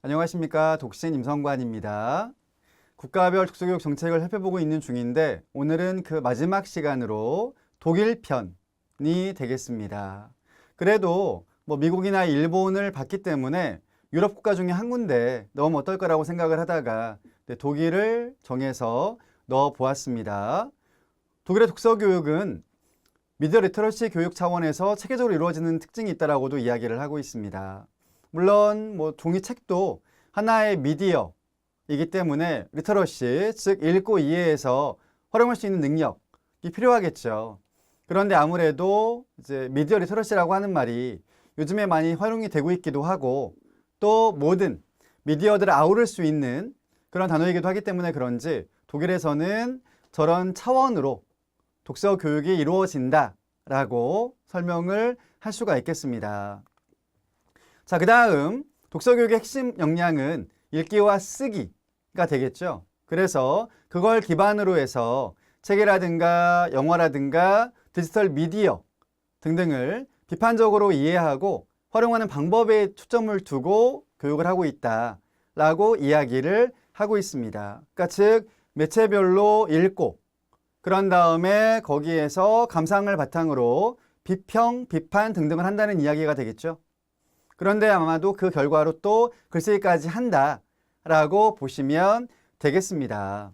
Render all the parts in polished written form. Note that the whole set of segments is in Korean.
안녕하십니까. 독신 임성관입니다. 국가별 독서교육 정책을 살펴보고 있는 중인데 오늘은 그 마지막 시간으로 독일 편이 되겠습니다. 그래도 미국이나 일본을 봤기 때문에 유럽 국가 중에 한 군데 넣으면 어떨까라고 생각을 하다가 독일을 정해서 넣어 보았습니다. 독일의 독서교육은 미디어 리터러시 교육 차원에서 체계적으로 이루어지는 특징이 있다라고도 이야기를 하고 있습니다. 물론 종이책도 하나의 미디어이기 때문에 리터러시, 즉 읽고 이해해서 활용할 수 있는 능력이 필요하겠죠. 그런데 아무래도 이제 미디어 리터러시라고 하는 말이 요즘에 많이 활용이 되고 있기도 하고 또 모든 미디어들을 아우를 수 있는 그런 단어이기도 하기 때문에 그런지 독일에서는 저런 차원으로 독서 교육이 이루어진다라고 설명을 할 수가 있겠습니다. 자, 그 다음 독서교육의 핵심 역량은 읽기와 쓰기가 되겠죠. 그래서 그걸 기반으로 해서 책이라든가 영화라든가 디지털 미디어 등등을 비판적으로 이해하고 활용하는 방법에 초점을 두고 교육을 하고 있다라고 이야기를 하고 있습니다. 그러니까 즉 매체별로 읽고 그런 다음에 거기에서 감상을 바탕으로 비평, 비판 등등을 한다는 이야기가 되겠죠. 그런데 아마도 그 결과로 또 글쓰기까지 한다라고 보시면 되겠습니다.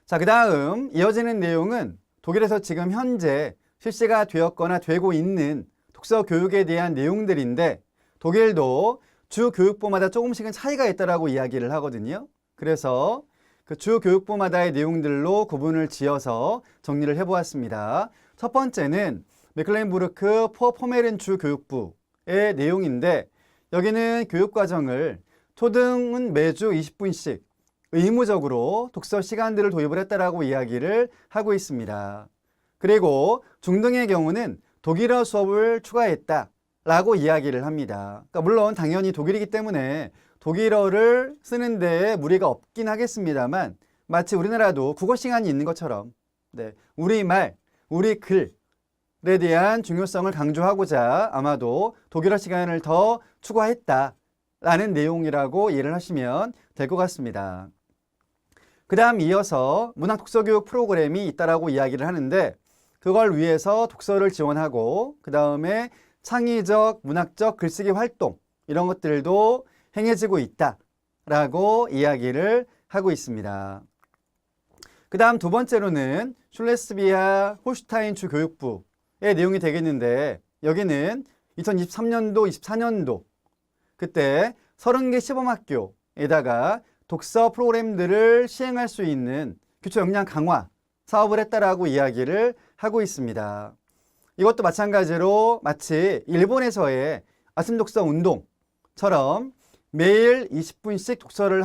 자, 그 다음 이어지는 내용은 독일에서 지금 현재 실시가 되었거나 되고 있는 독서 교육에 대한 내용들인데 독일도 주 교육부마다 조금씩은 차이가 있다라고 이야기를 하거든요. 그래서 그 주 교육부마다의 내용들로 구분을 지어서 정리를 해보았습니다. 첫 번째는 메클렌부르크 포메른 주 교육부의 내용인데 여기는 교육과정을 초등은 매주 20분씩 의무적으로 독서 시간들을 도입을 했다라고 이야기를 하고 있습니다. 그리고 중등의 경우는 독일어 수업을 추가했다라고 이야기를 합니다. 그러니까 물론 당연히 독일이기 때문에 독일어를 쓰는 데에 무리가 없긴 하겠습니다만 마치 우리나라도 국어 시간이 있는 것처럼 우리말, 우리 글에 대한 중요성을 강조하고자 아마도 독일어 시간을 더 추가했다라는 내용이라고 이해를 하시면 될 것 같습니다. 그 다음 이어서 문학 독서교육 프로그램이 있다라고 이야기를 하는데 그걸 위해서 독서를 지원하고 그 다음에 창의적, 문학적 글쓰기 활동 이런 것들도 행해지고 있다라고 이야기를 하고 있습니다. 그 다음 두 번째로는 슐레스비아 홀슈타인 주 교육부의 내용이 되겠는데 여기는 2023년도, 24년도 그때 30개 시범학교에다가 독서 프로그램들을 시행할 수 있는 기초 역량 강화 사업을 했다라고 이야기를 하고 있습니다. 이것도 마찬가지로 마치 일본에서의 아침 독서 운동처럼 매일 20분씩 독서를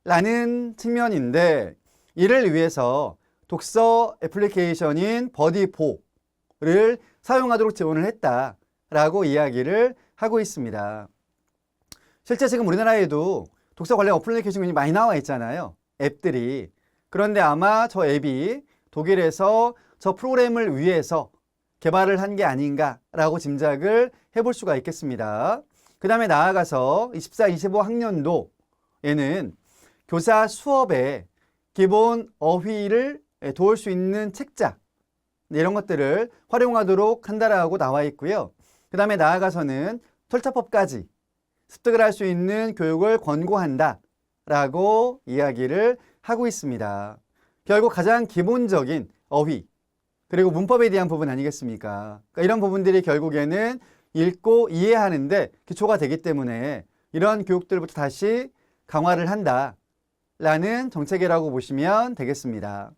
한다라는 측면인데 이를 위해서 독서 애플리케이션인 버디보를 사용하도록 지원을 했다라고 이야기를 하고 있습니다. 실제 지금 우리나라에도 독서 관련 어플리케이션이 많이 나와 있잖아요. 앱들이. 그런데 아마 저 앱이 독일에서 저 프로그램을 위해서 개발을 한 게 아닌가라고 짐작을 해볼 수가 있겠습니다. 그 다음에 나아가서 24-25 학년도에는 교사 수업에 기본 어휘를 도울 수 있는 책자 이런 것들을 활용하도록 한다라고 나와 있고요. 그 다음에 나아가서는 절차법까지 습득을 할 수 있는 교육을 권고한다라고 이야기를 하고 있습니다. 결국 가장 기본적인 어휘 그리고 문법에 대한 부분 아니겠습니까? 그러니까 이런 부분들이 결국에는 읽고 이해하는데 기초가 되기 때문에 이런 교육들부터 다시 강화를 한다라는 정책이라고 보시면 되겠습니다.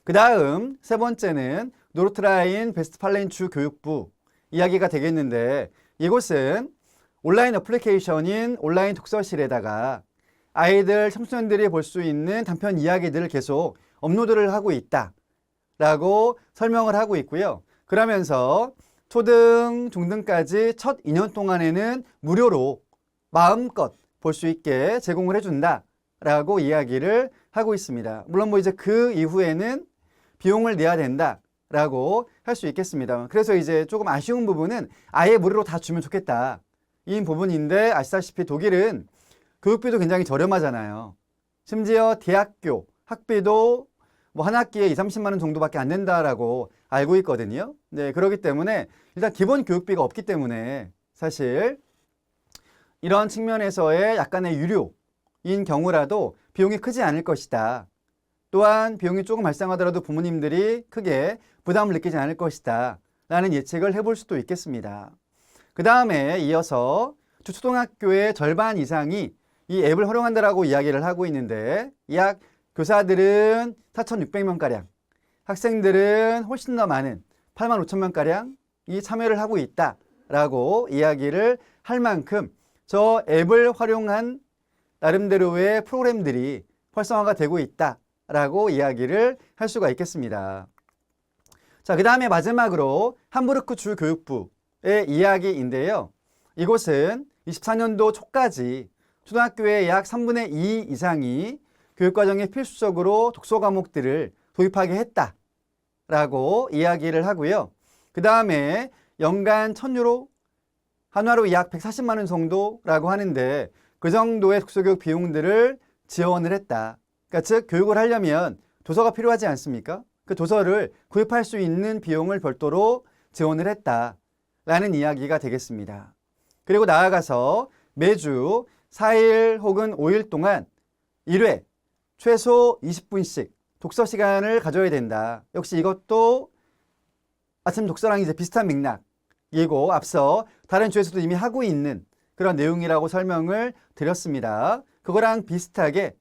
그 다음 세 번째는 노르트라인 베스트팔렌 주 교육부 이야기가 되겠는데 이곳은 온라인 어플리케이션인 온라인 독서실에다가 아이들, 청소년들이 볼 수 있는 단편 이야기들을 계속 업로드를 하고 있다라고 설명을 하고 있고요. 그러면서 초등, 중등까지 첫 2년 동안에는 무료로 마음껏 볼 수 있게 제공을 해준다라고 이야기를 하고 있습니다. 물론 이제 그 이후에는 비용을 내야 된다라고 할 수 있겠습니다. 그래서 이제 조금 아쉬운 부분은 아예 무료로 다 주면 좋겠다. 부분인데 아시다시피 독일은 교육비도 굉장히 저렴하잖아요. 심지어 대학교 학비도 뭐 한 학기에 20~30만 원 정도밖에 안 된다라고 알고 있거든요. 네, 그렇기 때문에 일단 기본 교육비가 없기 때문에 사실 이런 측면에서의 약간의 유료인 경우라도 비용이 크지 않을 것이다. 또한 비용이 조금 발생하더라도 부모님들이 크게 부담을 느끼지 않을 것이다 라는 예측을 해볼 수도 있겠습니다. 그 다음에 이어서 초등학교의 절반 이상이 이 앱을 활용한다라고 이야기를 하고 있는데 약 교사들은 4,600명가량, 학생들은 훨씬 더 많은 85,000명가량이 참여를 하고 있다라고 이야기를 할 만큼 저 앱을 활용한 나름대로의 프로그램들이 활성화가 되고 있다라고 이야기를 할 수가 있겠습니다. 자, 그 다음에 마지막으로 함부르크 주교육부의 이야기인데요. 이곳은 24년도 초까지 초등학교의 약 3분의 2 이상이 교육과정에 필수적으로 독서 과목들을 도입하게 했다라고 이야기를 하고요. 그 다음에 연간 1,000유로, 한화로 약 140만 원 정도라고 하는데 그 정도의 독서교육 비용들을 지원을 했다. 그러니까 즉 교육을 하려면 도서가 필요하지 않습니까? 그 도서를 구입할 수 있는 비용을 별도로 지원을 했다라는 이야기가 되겠습니다. 그리고 나아가서 매주 4일 혹은 5일 동안 1회 최소 20분씩 독서 시간을 가져야 된다. 역시 이것도 아침 독서랑 이제 비슷한 맥락이고 앞서 다른 주에서도 이미 하고 있는 그런 내용이라고 설명을 드렸습니다. 그거랑 비슷하게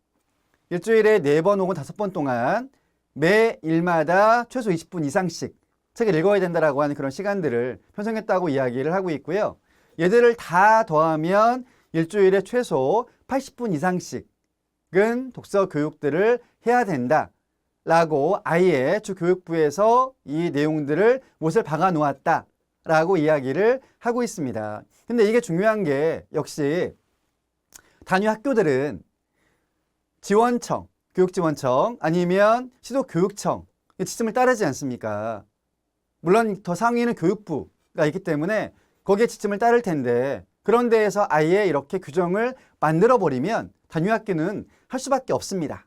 일주일에 4번 혹은 5번 동안 매 일마다 최소 20분 이상씩 책을 읽어야 된다라고 하는 그런 시간들을 편성했다고 이야기를 하고 있고요. 얘들을 다 더하면 일주일에 최소 80분 이상씩은 독서 교육들을 해야 된다라고 아예 주교육부에서 이 내용들을 못을 박아 놓았다라고 이야기를 하고 있습니다. 근데 이게 중요한 게 역시 단위 학교들은 지원청, 교육지원청 아니면 시도교육청 지침을 따르지 않습니까? 물론 더 상위는 교육부가 있기 때문에 거기에 지침을 따를 텐데 그런 데에서 아예 이렇게 규정을 만들어버리면 단위학교는 할 수밖에 없습니다.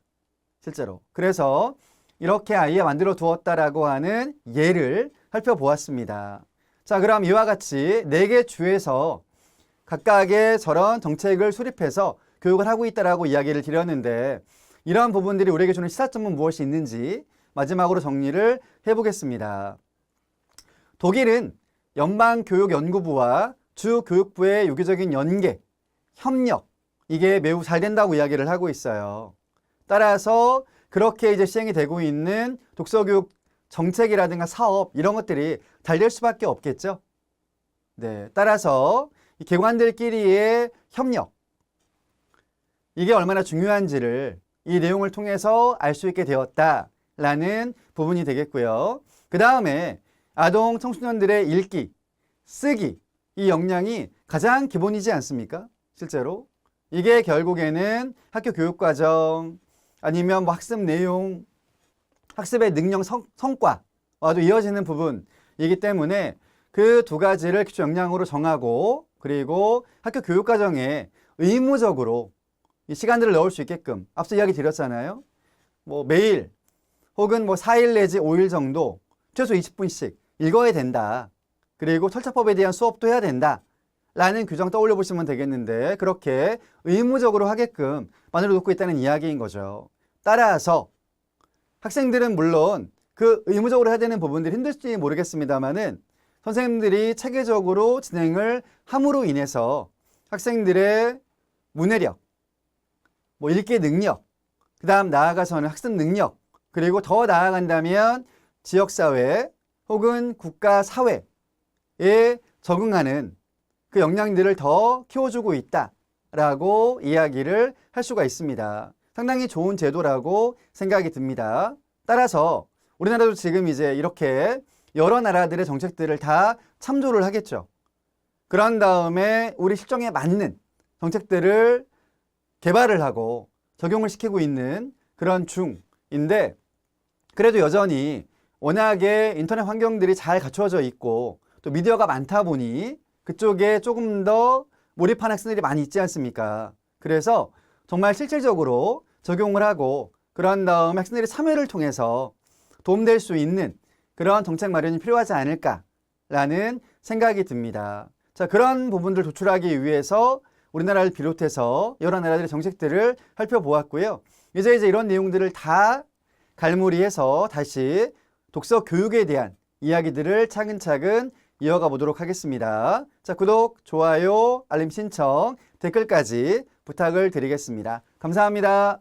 실제로. 그래서 이렇게 아예 만들어 두었다라고 하는 예를 살펴보았습니다. 자, 그럼 이와 같이 4개 주에서 각각의 저런 정책을 수립해서 교육을 하고 있다라고 이야기를 드렸는데 이러한 부분들이 우리에게 주는 시사점은 무엇이 있는지 마지막으로 정리를 해보겠습니다. 독일은 연방교육연구부와 주교육부의 유기적인 연계, 협력 이게 매우 잘 된다고 이야기를 하고 있어요. 따라서 그렇게 이제 시행이 되고 있는 독서교육 정책이라든가 사업 이런 것들이 잘 될 수밖에 없겠죠. 네, 따라서 이 기관들끼리의 협력 이게 얼마나 중요한지를 이 내용을 통해서 알 수 있게 되었다라는 부분이 되겠고요. 그 다음에 아동 청소년들의 읽기, 쓰기 이 역량이 가장 기본이지 않습니까? 실제로 이게 결국에는 학교 교육과정 아니면 뭐 학습 내용, 학습의 능력 성과와도 이어지는 부분이기 때문에 그 두 가지를 기초 역량으로 정하고 그리고 학교 교육과정에 의무적으로 이 시간들을 넣을 수 있게끔 앞서 이야기 드렸잖아요. 뭐 매일 혹은 뭐 4일 내지 5일 정도 최소 20분씩 읽어야 된다. 그리고 철자법에 대한 수업도 해야 된다. 라는 규정 떠올려 보시면 되겠는데 그렇게 의무적으로 하게끔 만들어 놓고 있다는 이야기인 거죠. 따라서 학생들은 물론 그 의무적으로 해야 되는 부분들이 힘들지 모르겠습니다만은 선생님들이 체계적으로 진행을 함으로 인해서 학생들의 문해력, 뭐 읽기 능력, 그 다음 나아가서는 학습 능력, 그리고 더 나아간다면 지역사회 혹은 국가사회에 적응하는 그 역량들을 더 키워주고 있다라고 이야기를 할 수가 있습니다. 상당히 좋은 제도라고 생각이 듭니다. 따라서 우리나라도 지금 이제 이렇게 여러 나라들의 정책들을 다 참조를 하겠죠. 그런 다음에 우리 실정에 맞는 정책들을 개발을 하고 적용을 시키고 있는 그런 중인데 그래도 여전히 워낙에 인터넷 환경들이 잘 갖춰져 있고 또 미디어가 많다 보니 그쪽에 조금 더 몰입한 학생들이 많이 있지 않습니까? 그래서 정말 실질적으로 적용을 하고 그런 다음에 학생들이 참여를 통해서 도움될 수 있는 그런 정책 마련이 필요하지 않을까라는 생각이 듭니다. 자, 그런 부분들 도출하기 위해서 우리나라를 비롯해서 여러 나라들의 정책들을 살펴보았고요. 이제 이런 내용들을 다 갈무리해서 다시 독서 교육에 대한 이야기들을 차근차근 이어가 보도록 하겠습니다. 자, 구독, 좋아요, 알림 신청, 댓글까지 부탁을 드리겠습니다. 감사합니다.